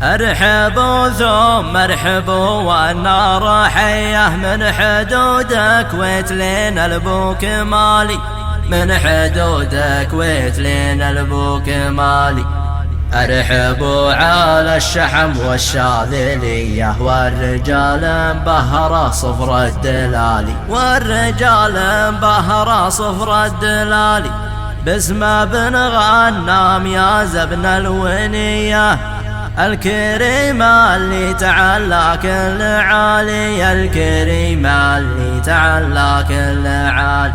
ارحبوا ثم ارحبوا والنار حيه من حدودك ويتلين البوك مالي، من حدودك ويتلين البوك مالي. ارحبوا على الشحم والشاذلية والرجال مبهرة صفر الدلالي، والرجال مبهرة صفر الدلالي. باسم بن غنام يا زبن الونية الكريمة اللي تعلى كل عالي، الكريمة اللي تعلى كل عالي.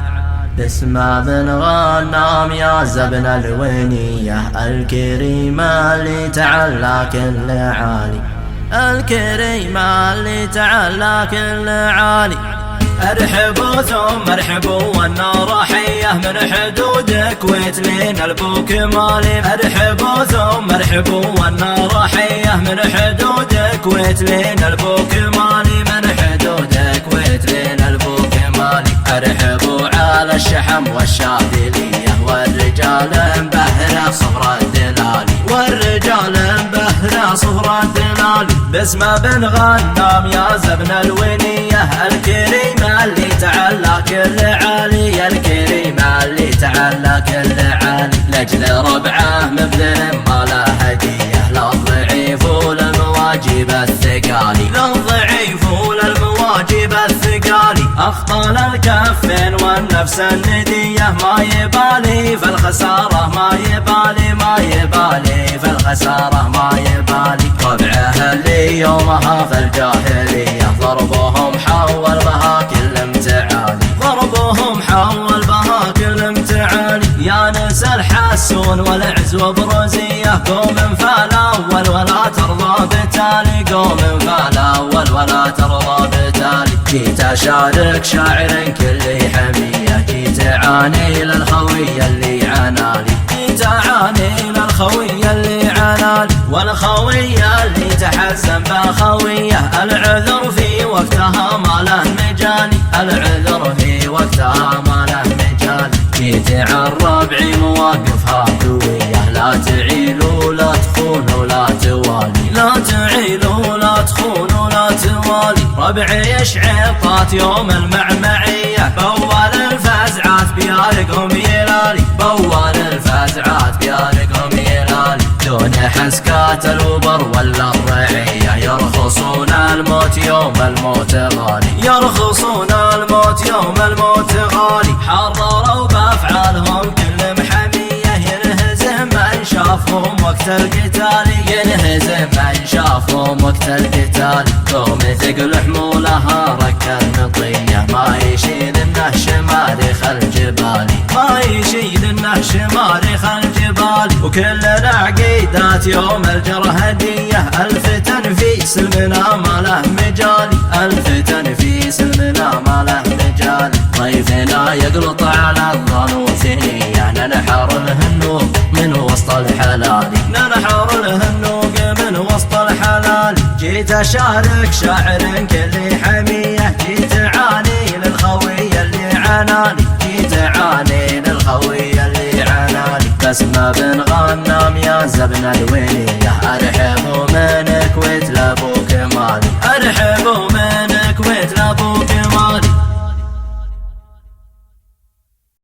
باسم بن غنام يا زبن الونية الكريمة اللي تعلى كل عالي، الكريمة اللي تعلى كل عالي. ارحبوا ثم ارحبوا والنار حيه من حدودك ويتلين البوك مالي، ارحبوا ثم ارحبوا والنار حيه من حدودك ويتلين البوك مالي، من حدودك ويتلين البوك مالي. ارحبوا على الشحم والشاذلية والرجال مبهرة صفر الدلالي، والرجال مبهرة صفر الدلالي. باسم بن غنام يا زبن الونية الكريمة اللي تعلى كل عالي، الكريمة اللي تعلى كل عالي. لاجل ربعه مبذل ما له هدية للضعيف وللمواجب الثقالي، للضعيف وللمواجب الثقالي. أخطل الكفين والنفس الندية ما يبالي في الخسارة، ما يبالي ما يبالي في الخسارة ما يبالي. ربعه اللي يومها في الجاهلية ضربهم حول بها كل امتعالي، ضربهم حول بها كل امتعالي. يا نس الحسون والعز وبروزية قوم فالاول ولا ترضى بتالي، قوم فالاول ولا ترضى بتالي. جيت اشارك شاعر كل حمية، جيت اعاني للخوية اللي عنالي، جيت اعاني للخوية اللي عنالي. والخوية اللي تحزن بخوية العذر في وقتها ما له مجالي، العذر في وقتها ما له مجالي. جيت عن ربعي مواقفها قوية لا تعيلوا لا تخونوا لا توالي، لا تعيلوا لا تخونوا لا توالي. ربعي يشعطات يوم المعمعية بوال الفزعات بيارقهم يلالي، بوال الفزعات بيارقهم يلالي. دون حسكات الوبر ولا الرعية يرخصون الموت يوم الموت غالي، يرخصون الموت يوم الموت غالي. حرروا بافعالهم كل محمية ينهزم من شافهم وقت القتال، ينهزم من شافهم وقت القتال. قوم ثقل حمولها رك المطية ما يشيل النهش مارخ الجبال، ما يشيل النهش مارخ الجبال. وكل العقيدات يوم الجرهدية الفتن في سلمنا ما له مجال، الفتن في سلمنا ما له مجال. ضيفنا يقلط على الظنوثنية ننحر له النوق من وسط الحلال، ننحر له النوق من وسط الحلال. جيت اشارك شاعر كل حمية، جيت اعاني للخوية اللي عناني، جيت اعاني للخوية اللي عناني. باسم بن غنام يا زبن الونية ارحبوا